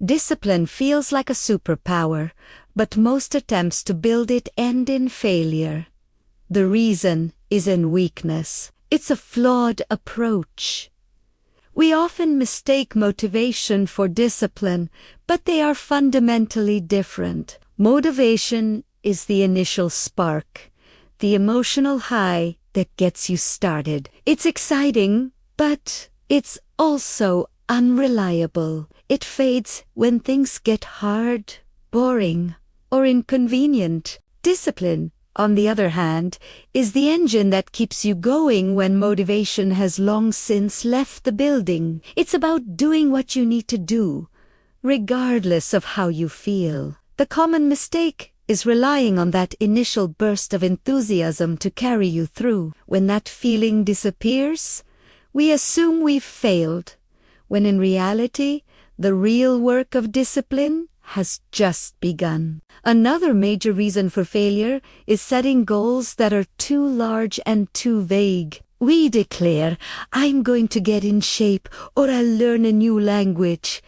Discipline feels like a superpower, but most attempts to build it end in failure. The reason is in weakness. It's a flawed approach. We often mistake motivation for discipline, but they are fundamentally different. Motivation is the initial spark, the emotional high that gets you started. It's exciting, but it's also unreliable. It fades when things get hard, boring, or inconvenient. Discipline, on the other hand, is the engine that keeps you going when motivation has long since left the building. It's about doing what you need to do, regardless of how you feel. The common mistake is relying on that initial burst of enthusiasm to carry you through. When that feeling disappears, we assume we've failed, when in reality, the real work of discipline has just begun. Another major reason for failure is setting goals that are too large and too vague. We declare, I'm going to get in shape or I'll learn a new language.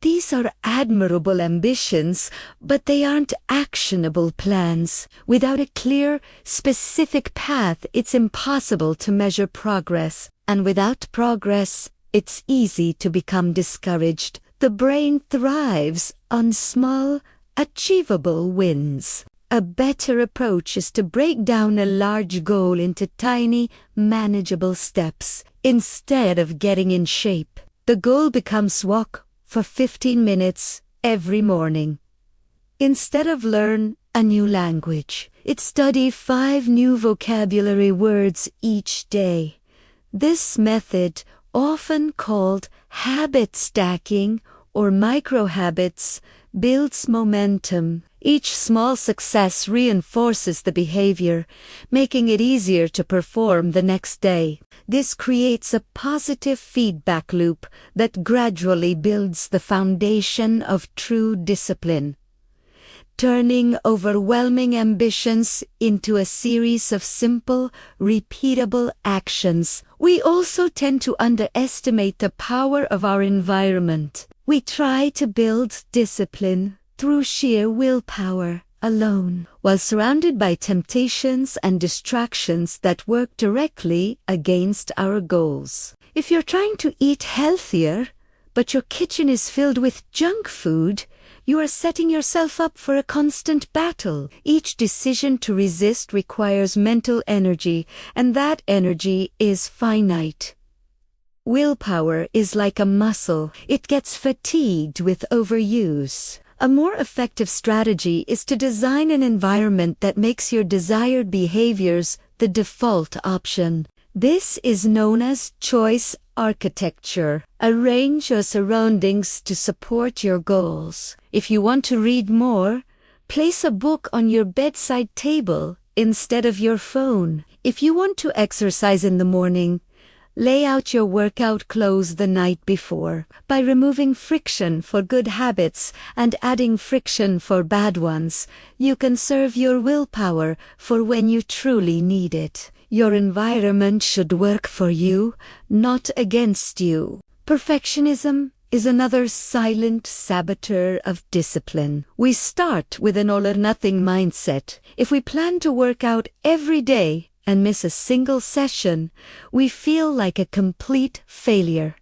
These are admirable ambitions, but they aren't actionable plans. Without a clear, specific path, it's impossible to measure progress. And without progress, it's easy to become discouraged. The brain thrives on small, achievable wins. A better approach is to break down a large goal into tiny, manageable steps. Instead of getting in shape, the goal becomes walk for 15 minutes every morning. Instead of learn a new language, it's study 5 new vocabulary words each day. This method, often called habit stacking or micro-habits, builds momentum. Each small success reinforces the behavior, making it easier to perform the next day. This creates a positive feedback loop that gradually builds the foundation of true discipline, turning overwhelming ambitions into a series of simple, repeatable actions. We also tend to underestimate the power of our environment. We try to build discipline through sheer willpower alone, while surrounded by temptations and distractions that work directly against our goals. If you're trying to eat healthier, but your kitchen is filled with junk food, you are setting yourself up for a constant battle. Each decision to resist requires mental energy, and that energy is finite. Willpower is like a muscle. It gets fatigued with overuse. A more effective strategy is to design an environment that makes your desired behaviors the default option. This is known as choice architecture. Arrange your surroundings to support your goals. If you want to read more, place a book on your bedside table instead of your phone. If you want to exercise in the morning, lay out your workout clothes the night before. By removing friction for good habits and adding friction for bad ones, you can serve your willpower for when you truly need it. Your environment should work for you, not against you. Perfectionism is another silent saboteur of discipline. We start with an all-or-nothing mindset. If we plan to work out every day and miss a single session, we feel like a complete failure.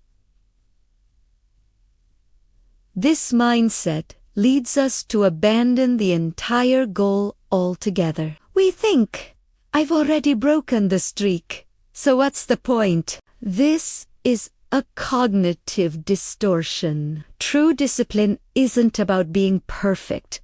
This mindset leads us to abandon the entire goal altogether. We think, I've already broken the streak, so what's the point? This is a cognitive distortion. True discipline isn't about being perfect.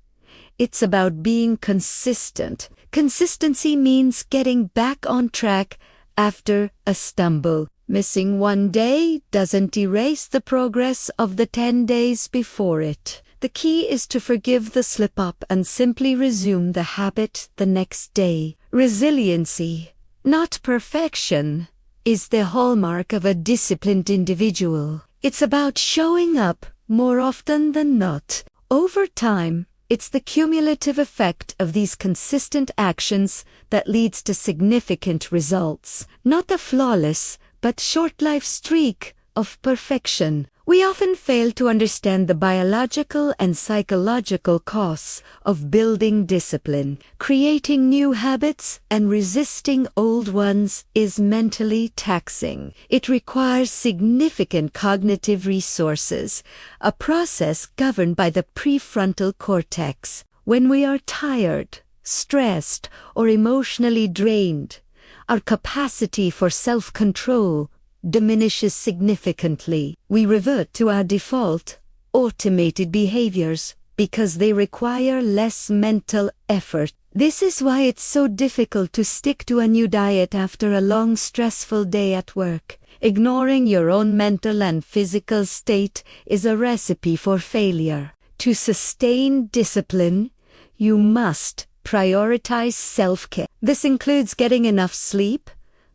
It's about being consistent. Consistency means getting back on track after a stumble. Missing one day doesn't erase the progress of the 10 days before it. The key is to forgive the slip-up and simply resume the habit the next day. Resiliency, not perfection, is the hallmark of a disciplined individual. It's about showing up more often than not. Over time, it's the cumulative effect of these consistent actions that leads to significant results, not the flawless but short-lived streak of perfection. We often fail to understand the biological and psychological costs of building discipline. Creating new habits and resisting old ones is mentally taxing. It requires significant cognitive resources, a process governed by the prefrontal cortex. When we are tired, stressed, or emotionally drained, our capacity for self-control diminishes significantly. We revert to our default, automated behaviors because they require less mental effort. This is why it's so difficult to stick to a new diet after a long, stressful day at work. Ignoring your own mental and physical state is a recipe for failure. To sustain discipline, you must prioritize self-care. This includes getting enough sleep,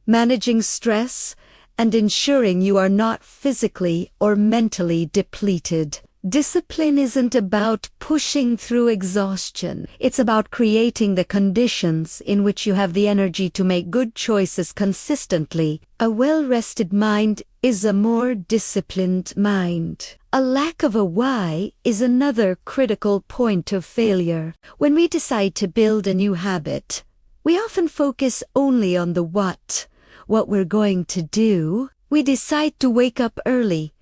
managing stress, and ensuring you are not physically or mentally depleted. Discipline isn't about pushing through exhaustion. It's about creating the conditions in which you have the energy to make good choices consistently. A well-rested mind is a more disciplined mind. A lack of a why is another critical point of failure. When we decide to build a new habit, we often focus only on the what we're going to do. We decide to wake up early,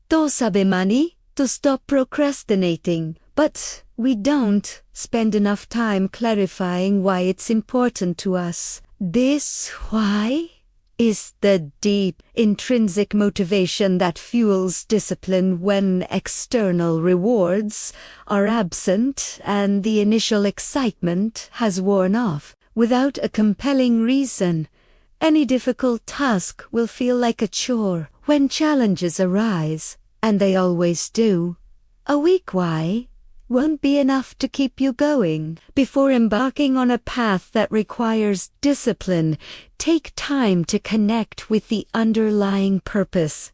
to sabemani, to stop procrastinating. But we don't spend enough time clarifying why it's important to us. This why is the deep, intrinsic motivation that fuels discipline when external rewards are absent and the initial excitement has worn off. Without a compelling reason, any difficult task will feel like a chore. When challenges arise, and they always do, a weak why won't be enough to keep you going. Before embarking on a path that requires discipline, take time to connect with the underlying purpose.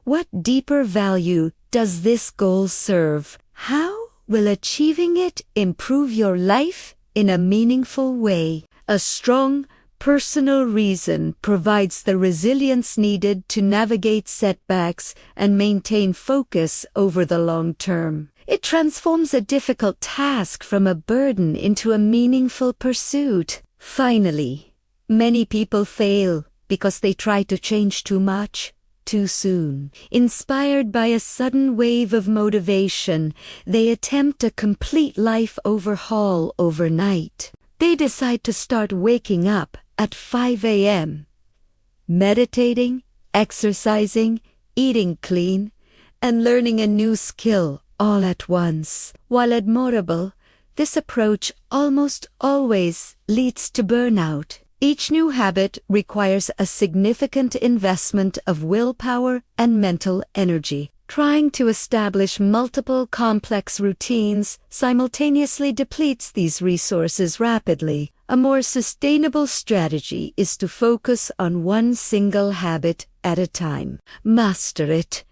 What deeper value does this goal serve? How will achieving it improve your life in a meaningful way? A strong, personal reason provides the resilience needed to navigate setbacks and maintain focus over the long term. It transforms a difficult task from a burden into a meaningful pursuit. Finally, many people fail because they try to change too much, too soon. Inspired by a sudden wave of motivation, they attempt a complete life overhaul overnight. They decide to start waking up at 5 a.m., meditating, exercising, eating clean, and learning a new skill all at once. While admirable, this approach almost always leads to burnout. Each new habit requires a significant investment of willpower and mental energy. Trying to establish multiple complex routines simultaneously depletes these resources rapidly. A more sustainable strategy is to focus on one single habit at a time. Master it.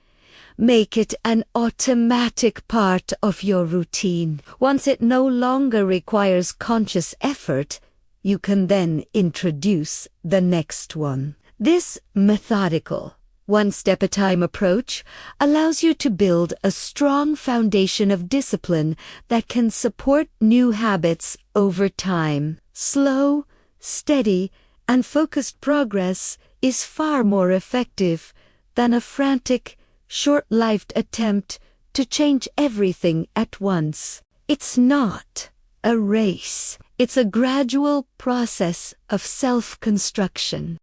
Make it an automatic part of your routine. Once it no longer requires conscious effort, you can then introduce the next one. This methodical, one-step-at-a-time approach allows you to build a strong foundation of discipline that can support new habits over time. Slow, steady, and focused progress is far more effective than a frantic, short-lived attempt to change everything at once. It's not a race. It's a gradual process of self-construction.